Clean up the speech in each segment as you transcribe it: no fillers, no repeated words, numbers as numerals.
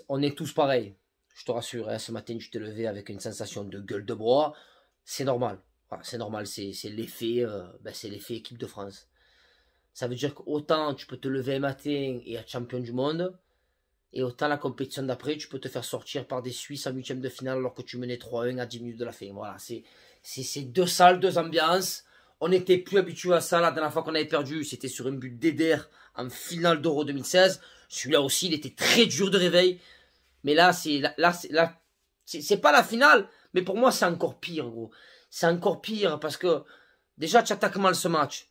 on est tous pareils. Je te rassure, hein, ce matin, tu t'es levé avec une sensation de gueule de bois. C'est normal. Voilà, c'est normal, c'est l'effet c'est l'effet équipe de France. Ça veut dire qu'autant tu peux te lever un matin et être champion du monde, et autant la compétition d'après, tu peux te faire sortir par des Suisses en huitième de finale alors que tu menais 3-1 à 10 minutes de la fin. Voilà, c'est deux salles, deux ambiances. On n'était plus habitué à ça. La dernière fois qu'on avait perdu, c'était sur un but d'Eder en finale d'Euro 2016. Celui-là aussi, il était très dur de réveil. Mais là, c'est pas la finale. Mais pour moi, c'est encore pire, gros. C'est encore pire parce que déjà, tu attaques mal ce match.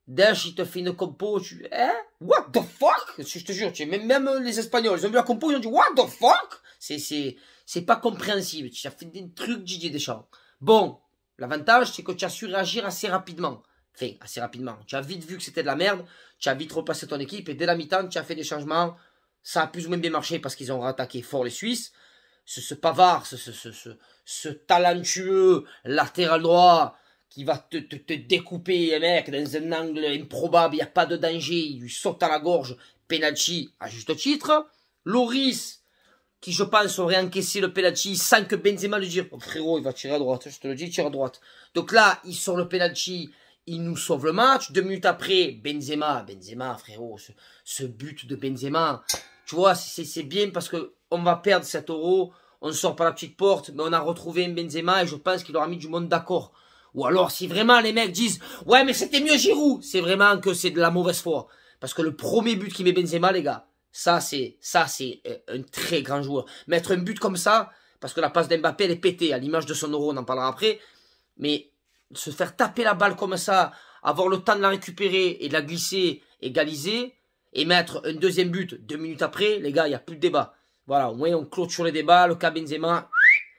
Dash, il te fait une compo, what the fuck? Je te jure, même les Espagnols, ils ont vu la compo, ils ont dit, what the fuck? C'est pas compréhensible. Tu as fait des trucs, Didier Deschamps. Bon, l'avantage, c'est que tu as su réagir assez rapidement. Enfin, assez rapidement. Tu as vite vu que c'était de la merde, tu as vite replacé ton équipe, et dès la mi-temps, tu as fait des changements. Ça a plus ou moins bien marché parce qu'ils ont rattaqué fort les Suisses. Ce Pavard, ce talentueux latéral droit, qui va te découper, mec, dans un angle improbable, il n'y a pas de danger, il lui saute à la gorge, penalty à juste titre. Loris, qui je pense aurait encaissé le penalty sans que Benzema lui dise, oh, frérot, il va tirer à droite, je te le dis, il tire à droite. Donc là, il sort le penalty, il nous sauve le match. 2 minutes après, Benzema, frérot, ce but de Benzema, tu vois, c'est bien parce que on va perdre 7 euros, on ne sort pas la petite porte, mais on a retrouvé un Benzema et je pense qu'il aura mis du monde d'accord. Ou alors, si vraiment les mecs disent « Ouais, mais c'était mieux Giroud », c'est vraiment que c'est de la mauvaise foi. Parce que le premier but qui met Benzema, les gars, ça c'est un très grand joueur. Mettre un but comme ça, parce que la passe d'Mbappé, elle est pétée, à l'image de son euro, on en parlera après. Mais se faire taper la balle comme ça, avoir le temps de la récupérer et de la glisser, égaliser, et mettre un deuxième but 2 minutes après, les gars, il n'y a plus de débat. Voilà, au moins on clôture les débats, le cas Benzema,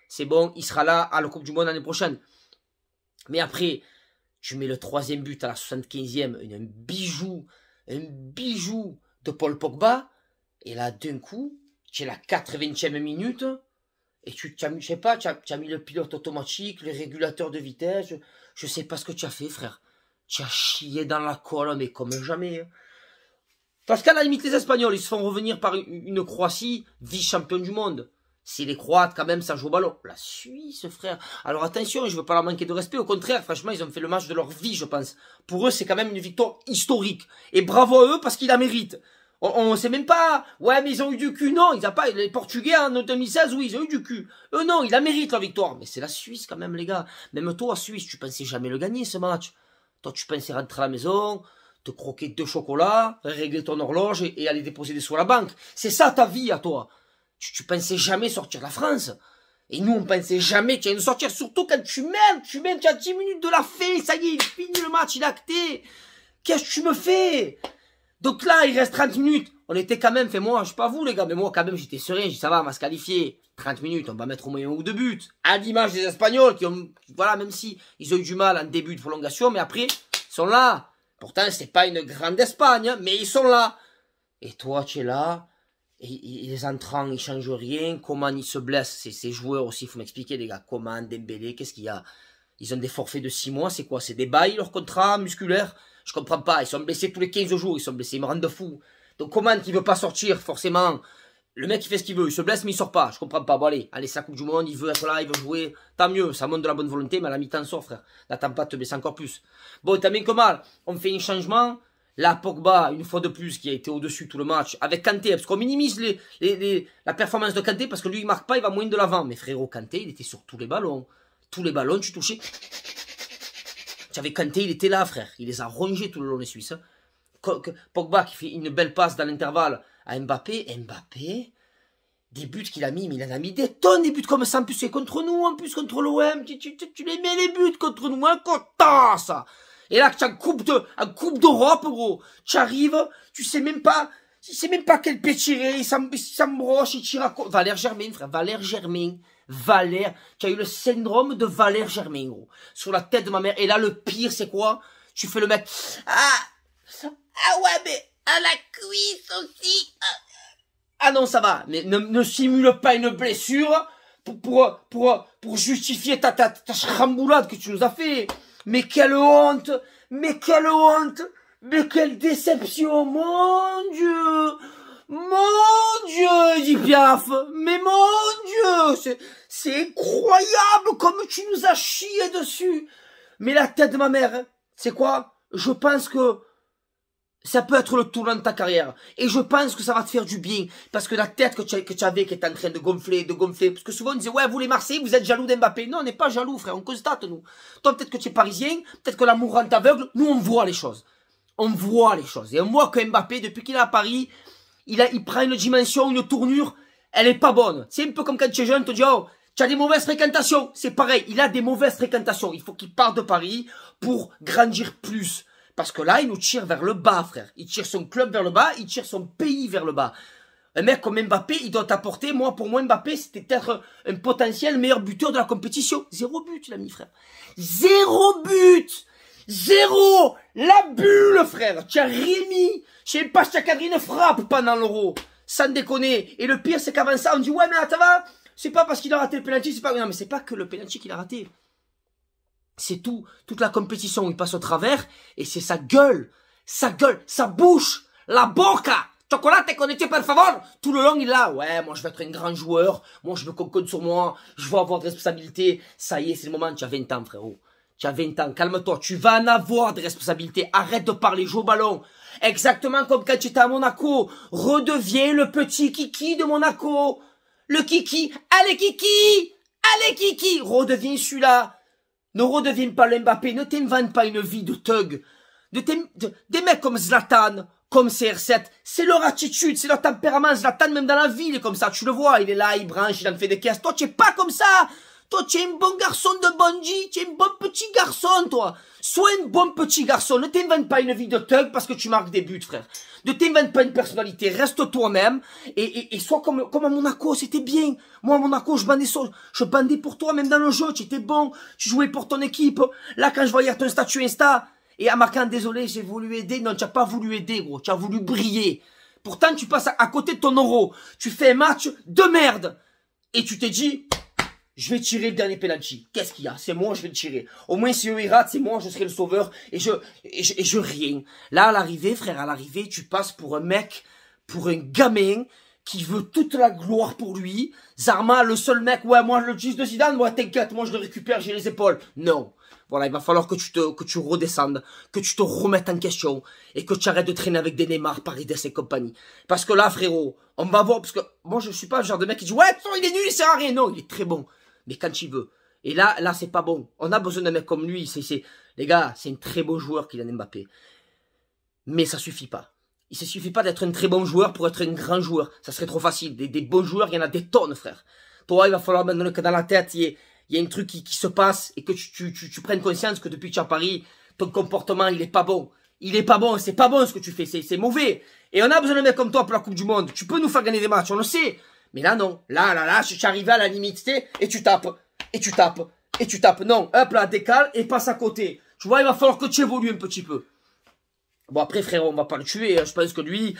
c'est bon, il sera là à la Coupe du Monde l'année prochaine. Mais après, tu mets le 3e but à la 75e, un bijou de Paul Pogba. Et là, d'un coup, tu es la 80e minute. Et tu as mis, je sais pas, tu as mis le pilote automatique, le régulateur de vitesse. Je sais pas ce que tu as fait, frère. Tu as chié dans la colle, mais comme jamais. Parce qu'à la limite, les Espagnols, ils se font revenir par une Croatie, vice-champion du monde. C'est les Croates, quand même, ça joue au ballon. La Suisse, frère. Alors attention, je veux pas leur manquer de respect. Au contraire, franchement, ils ont fait le match de leur vie, je pense. Pour eux, c'est quand même une victoire historique. Et bravo à eux parce qu'ils la méritent. On sait même pas, ouais, mais ils ont eu du cul. Non, ils n'ont pas, les Portugais en 2016, oui, ils ont eu du cul. Eux, non, ils la méritent, la victoire. Mais c'est la Suisse, quand même, les gars. Même toi, Suisse, tu pensais jamais le gagner, ce match. Toi, tu pensais rentrer à la maison, te croquer 2 chocolats, régler ton horloge et aller déposer des sous à la banque. C'est ça, ta vie, à toi. Tu pensais jamais sortir de la France. Et nous, on pensait jamais qu'il allait nous sortir, surtout quand tu mènes, tu as 10 minutes de la fin, ça y est, il finit le match, il est acté. Qu'est-ce que tu me fais? Donc là, il reste 30 minutes. On était quand même, moi, je sais pas vous, les gars, mais moi, quand même, j'étais serein, j'ai dit, ça va, on va se qualifier. 30 minutes, on va mettre au moins 1 ou 2 buts. À l'image des Espagnols, qui ont, voilà, même si ils ont eu du mal en début de prolongation, mais après, ils sont là. Pourtant, c'est pas une grande Espagne, hein, mais ils sont là. Et toi, tu es là. Et les entrants, ils changent rien. Coman, ils se blessent. Ces joueurs aussi, il faut m'expliquer, les gars. Coman, Dembélé, qu'est-ce qu'il y a? Ils ont des forfaits de 6 mois, c'est quoi? C'est des bails, leur contrat musculaire? Je comprends pas. Ils sont blessés tous les 15 jours. Ils sont blessés, ils me rendent fou. Donc Coman qui veut pas sortir, forcément. Le mec, il fait ce qu'il veut. Il se blesse, mais il sort pas. Je comprends pas. Bon, allez, c'est la Coupe du Monde. Il veut être là, il veut jouer. Tant mieux. Ça montre de la bonne volonté, mais à la mi-temps, sort, frère. N'attends pas de te blesser encore plus. Bon, t'as bien que mal. On fait un changement. Là, Pogba, une fois de plus, qui a été au-dessus tout le match, avec Kanté, parce qu'on minimise la performance de Kanté, parce que lui, il marque pas, il va moins de l'avant. Mais frérot, Kanté, il était sur tous les ballons. Tous les ballons, tu touchais. Tu avais Kanté, il était là, frère. Il les a rongés tout le long des Suisses. Pogba qui fait une belle passe dans l'intervalle à Mbappé. Mbappé, des buts qu'il a mis, mais il en a mis des tonnes, des buts comme ça. En plus, c'est contre nous, en plus, contre l'OM. Tu les mets, les buts contre nous, un content, ça. Et là, tu as en coupe d'Europe, gros. Tu arrives, tu sais même pas quel pied tirer, il s'embroche, il tire à quoi. Valère Germain, frère, Valère Germain. Tu as eu le syndrome de Valère Germain, gros. Sur la tête de ma mère. Et là, le pire, c'est quoi? Tu fais le mec. Ah ouais, mais à la cuisse aussi. Ah non, ça va. Mais ne simule pas une blessure pour justifier ta chramboulade que tu nous as fait. Mais quelle honte! Mais quelle honte! Mais quelle déception! Mon Dieu! Mon Dieu, dit Piaf, mais mon Dieu, c'est incroyable comme tu nous as chié dessus. Mais la tête de ma mère, hein, c'est quoi? Je pense que ça peut être le tournant de ta carrière. Et je pense que ça va te faire du bien. Parce que la tête que tu avais, qui est en train de gonfler. Parce que souvent on disait, ouais, vous les Marseillais, vous êtes jaloux d'Mbappé. Non, on n'est pas jaloux, frère, on constate, nous. Toi, peut-être que tu es parisien, peut-être que l'amour rend aveugle. Nous, on voit les choses. On voit les choses. Et on voit que Mbappé, depuis qu'il est à Paris, il prend une dimension, une tournure, elle est pas bonne. C'est un peu comme quand tu es jeune, tu te dis, oh, tu as des mauvaises fréquentations. C'est pareil, il a des mauvaises fréquentations. Il faut qu'il parte de Paris pour grandir plus. Parce que là, il nous tire vers le bas, frère. Il tire son club vers le bas, il tire son pays vers le bas. Un mec comme Mbappé, il doit t'apporter, pour moi, Mbappé, c'était peut-être un potentiel meilleur buteur de la compétition. 0 but, il a mis, frère. 0 but! 0! La bulle, frère! Tu as rien mis! Je sais pas si tu as cadré une frappe pendant l'Euro. Sans déconner. Et le pire, c'est qu'avant ça, on dit, ouais, mais là, ça va? C'est pas parce qu'il a raté le penalty, c'est pas... Non, mais c'est pas que le penalty qu'il a raté. C'est tout, toute la compétition, il passe au travers, et c'est sa gueule, sa bouche, la boca, chocolate con leche per favor, tout le long il est là, ouais, moi je veux être un grand joueur, moi je veux qu'on compte sur moi, je veux avoir de responsabilités, ça y est, c'est le moment, tu as 20 ans frérot, tu as 20 ans, calme-toi, tu vas en avoir des responsabilités, arrête de parler, joue au ballon, exactement comme quand tu étais à Monaco, redeviens le petit kiki de Monaco, le kiki, allez kiki, redeviens celui-là. Ne redeviens pas l'Mbappé, ne t'invente pas une vie de thug. Des mecs comme Zlatan, comme CR7, c'est leur attitude, c'est leur tempérament. Zlatan, même dans la vie, il est comme ça, tu le vois, il est là, il branche, il en fait des caisses. Toi, tu es pas comme ça. Toi, tu es un bon garçon de Bonji, tu es un bon petit garçon, toi. Sois un bon petit garçon, ne t'invente pas une vie de thug parce que tu marques des buts, frère. Ne t'invente pas une personnalité, reste toi-même et sois comme à Monaco, c'était bien. Moi, à Monaco, je bandais pour toi, même dans le jeu, tu étais bon, tu jouais pour ton équipe. Là, quand je voyais ton statut Insta, et en marquant, désolé, j'ai voulu aider. Non, tu n'as pas voulu aider, gros, tu as voulu briller. Pourtant, tu passes à côté de ton euro, tu fais un match de merde. Et tu t'es dit... Je vais tirer le dernier penalty. Qu'est-ce qu'il y a? C'est moi, je vais le tirer. Au moins, si eux, ils ratent, c'est moi, je serai le sauveur. Et je rien. Là, à l'arrivée, frère, à l'arrivée, tu passes pour un mec, pour un gamin, qui veut toute la gloire pour lui. Zarma, le seul mec, ouais, moi, le 10 de Zidane, moi, t'inquiète, moi, je le récupère, j'ai les épaules. Non. Voilà, il va falloir que tu redescendes, que tu te remettes en question, et que tu arrêtes de traîner avec des Neymar, Paredes et compagnie. Parce que là, frérot, on va voir, parce que moi, je suis pas le genre de mec qui dit, ouais, il est nul, il sert à rien. Non, il est très bon. Mais quand il veut. Et là, c'est pas bon. On a besoin d'un mec comme lui. Les gars, c'est un très bon joueur, Kylian Mbappé. Mais ça suffit pas. Il ne suffit pas d'être un très bon joueur pour être un grand joueur. Ça serait trop facile. Des bons joueurs, il y en a des tonnes, frère. Toi, il va falloir maintenant que dans la tête, il y a un truc qui se passe et que tu prennes conscience que depuis que tu es à Paris, ton comportement, il est pas bon. Il est pas bon. C'est pas bon ce que tu fais. C'est mauvais. Et on a besoin d'un mec comme toi pour la Coupe du Monde. Tu peux nous faire gagner des matchs, on le sait. Mais là, non. Là, je suis arrivé à la limite, tu sais, et tu tapes. Non, hop là, décale et passe à côté. Tu vois, il va falloir que tu évolues un petit peu. Bon, après, frère, on va pas le tuer. Je pense que lui,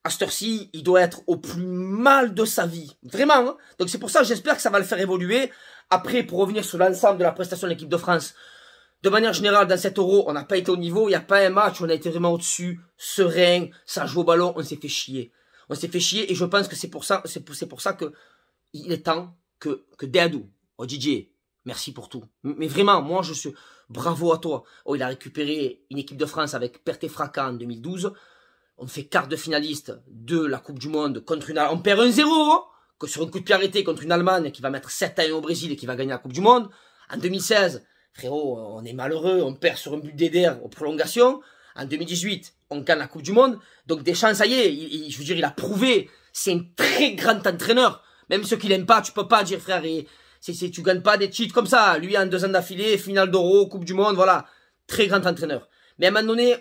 à cette heure-ci, il doit être au plus mal de sa vie. Vraiment, hein. Donc c'est pour ça que j'espère que ça va le faire évoluer. Après, pour revenir sur l'ensemble de la prestation de l'équipe de France, de manière générale, dans cet Euro, on n'a pas été au niveau. Il n'y a pas un match où on a été vraiment au-dessus, serein, ça joue au ballon, on s'est fait chier. On s'est fait chier et je pense que c'est pour ça que il est temps que Deadou, oh Didier, merci pour tout. Mais vraiment, moi je suis bravo à toi. Oh, il a récupéré une équipe de France avec perte et fracas en 2012. On fait quart de finaliste de la Coupe du Monde contre une Allemagne. On perd 1-0 hein, que sur un coup de pied arrêté contre une Allemagne qui va mettre 7-1 au Brésil et qui va gagner la Coupe du Monde. En 2016, frérot, on est malheureux, on perd sur un but d'Eder aux prolongations. En 2018, on gagne la Coupe du Monde. Donc Deschamps, ça y est, je veux dire, il a prouvé. C'est un très grand entraîneur. Même ceux qui l'aiment pas, tu peux pas dire, frère, tu gagnes pas des titres comme ça. Lui, en 2 ans d'affilée, finale d'Euro, Coupe du Monde, voilà. Très grand entraîneur. Mais à un moment donné,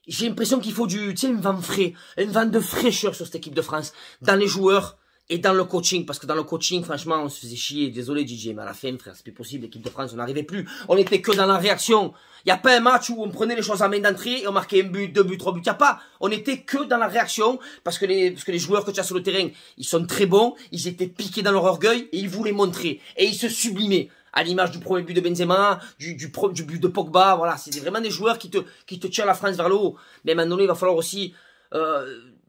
j'ai l'impression qu'il faut un vent de fraîcheur sur cette équipe de France. Dans les joueurs et dans le coaching. Parce que dans le coaching, franchement, on se faisait chier. Désolé, DJ, mais à la fin, frère, c'est plus possible. L'équipe de France, on n'arrivait plus. On était que dans la réaction. Il n'y a pas un match où on prenait les choses à main d'entrée et on marquait 1 but, 2 buts, 3 buts. Il n'y a pas. On était que dans la réaction parce que les joueurs que tu as sur le terrain, ils sont très bons. Ils étaient piqués dans leur orgueil et ils voulaient montrer. Et ils se sublimaient. À l'image du premier but de Benzema, du but de Pogba. Voilà, c'est vraiment des joueurs qui te tirent la France vers le haut. Mais maintenant, il va falloir aussi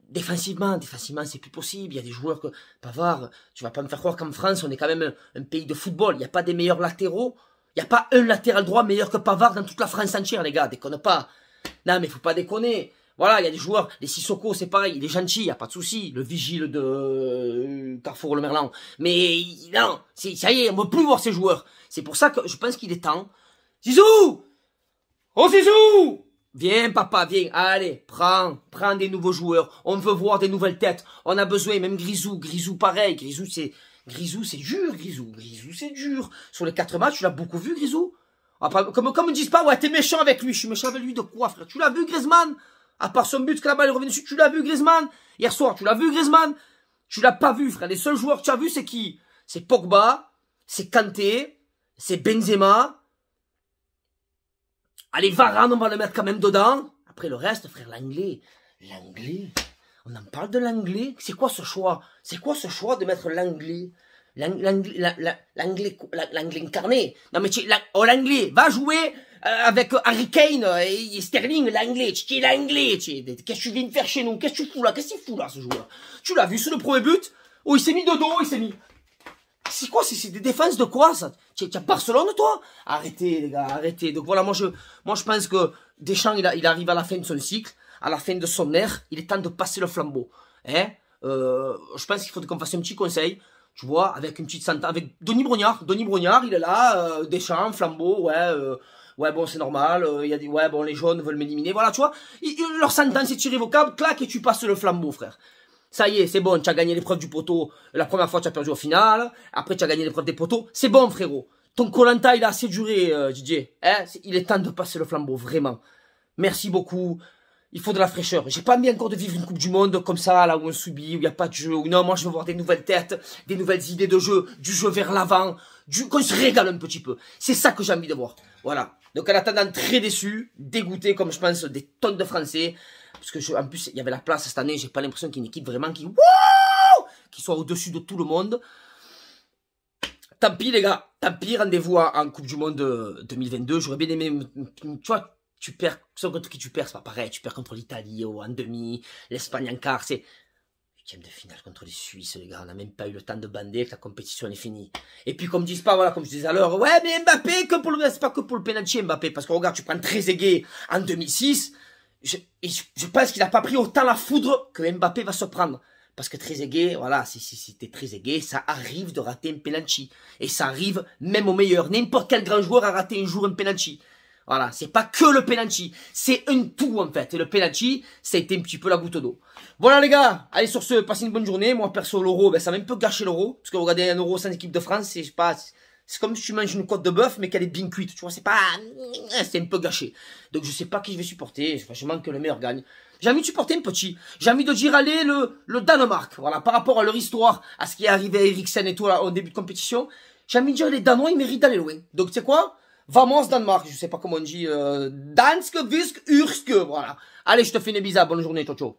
défensivement, c'est plus possible. Il y a des joueurs que, Pavard, tu vas pas me faire croire qu'en France, on est quand même un pays de football. Il n'y a pas des meilleurs latéraux. Il n'y a pas un latéral droit meilleur que Pavard dans toute la France entière, les gars. Déconne pas. Non, mais faut pas déconner. Voilà, il y a des joueurs, les Sissoko, c'est pareil, il est gentil, il n'y a pas de souci, le vigile de Carrefour Le Merlan. Mais non, ça y est, on ne veut plus voir ces joueurs. C'est pour ça que je pense qu'il est temps. Zizou! Oh Zizou! Viens papa, viens, allez, prends des nouveaux joueurs. On veut voir des nouvelles têtes. On a besoin, même Grisou pareil. Grisou c'est dur, Grisou c'est dur. Sur les 4 matchs, tu l'as beaucoup vu, Grisou? Après, comme ils disent pas, ouais, t'es méchant avec lui. Je suis méchant avec lui de quoi, frère? Tu l'as vu, Griezmann? À part son but, que la balle est revenue dessus, tu l'as vu, Griezmann? Hier soir, tu l'as vu, Griezmann? Tu l'as pas vu, frère. Les seuls joueurs que tu as vu, c'est qui? C'est Pogba, c'est Kanté, c'est Benzema. Allez, Varane, on va le mettre quand même dedans. Après, le reste, frère, l'anglais. On en parle de l'anglais? C'est quoi ce choix? C'est quoi ce choix de mettre l'anglais? L'anglais incarné. Non, mais l'anglais, va jouer avec Harry Kane et Sterling, l'anglais. Qu'est-ce que tu viens de faire chez nous? Qu'est-ce que tu fous là? Qu'est-ce qu'il fout là, ce joueur? Tu l'as vu sur le premier but? Oh, il s'est mis de dos, il s'est mis... C'est quoi? C'est des défenses de quoi, ça? Tu as Barcelone, toi? Arrêtez, les gars, arrêtez. Donc voilà, moi, je pense que Deschamps, il arrive à la fin de son cycle, à la fin de son ère. Il est temps de passer le flambeau. Hein? Je pense qu'il faut qu'on fasse un petit conseil. Tu vois, avec une petite sentence, avec Denis Brognard. Denis Brognard, il est là, Deschamps, flambeau, ouais, bon, c'est normal, il y a des, ouais, bon, les jaunes veulent m'éliminer, voilà, tu vois, leur sentence est irrévocable, clac, et tu passes le flambeau, frère. Ça y est, c'est bon, tu as gagné l'épreuve du poteau, la première fois tu as perdu au final, après tu as gagné l'épreuve des poteaux, c'est bon, frérot. Ton Koh-Lanta, il a assez duré, Didier, hein, il est temps de passer le flambeau, vraiment. Merci beaucoup. Il faut de la fraîcheur. J'ai pas envie encore de vivre une Coupe du Monde comme ça, là où on subit, où il n'y a pas de jeu. Où non, moi je veux voir des nouvelles têtes, des nouvelles idées de jeu, du jeu vers l'avant, qu'on se régale un petit peu. C'est ça que j'ai envie de voir. Voilà. Donc en attendant, très déçu, dégoûté comme je pense des tonnes de Français. Parce que en plus, il y avait la place cette année, j'ai pas l'impression qu'il y ait une équipe vraiment qui soit au-dessus de tout le monde. Tant pis les gars, tant pis, rendez-vous en Coupe du Monde 2022. J'aurais bien aimé, tu vois, tu perds, contre qui tu perds, c'est pas pareil, tu perds contre l'Italie en demi, l'Espagne en quart, c'est 8e de finale contre les Suisses, les gars, on n'a même pas eu le temps de bander, que la compétition est finie. Et puis comme disent pas, voilà, comme je disais à l'heure, ouais, mais Mbappé, c'est pas que pour le penalty Mbappé, parce que regarde, tu prends Trezeguet en 2006, je pense qu'il n'a pas pris autant la foudre que Mbappé va se prendre. Parce que Trezeguet, voilà, si t'es Trezeguet, ça arrive de rater un penalty. Et ça arrive même au meilleur. N'importe quel grand joueur a raté un jour un penalty. Voilà, c'est pas que le penalty, c'est un tout en fait. Et le penalty, ça a été un petit peu la goutte d'eau. Voilà les gars, allez sur ce, passez une bonne journée. Moi perso l'euro, ben ça m'a un peu gâché l'euro. Parce que regardez un euro sans équipe de France, c'est pas... C'est comme si tu manges une côte de bœuf mais qu'elle est bien cuite. Tu vois, c'est pas... C'est un peu gâché. Donc je sais pas qui je vais supporter. Franchement que le meilleur gagne. J'ai envie de supporter un petit. J'ai envie de dire allez le Danemark. Voilà, par rapport à leur histoire, à ce qui est arrivé à Eriksen et tout là, au début de compétition. J'ai envie de dire les Danois, ils méritent d'aller loin. Donc tu sais quoi? Vamos Danemark, je sais pas comment on dit, Dansk, Visk, Ursk, voilà. Allez, je te fais une bise, bonne journée, ciao ciao.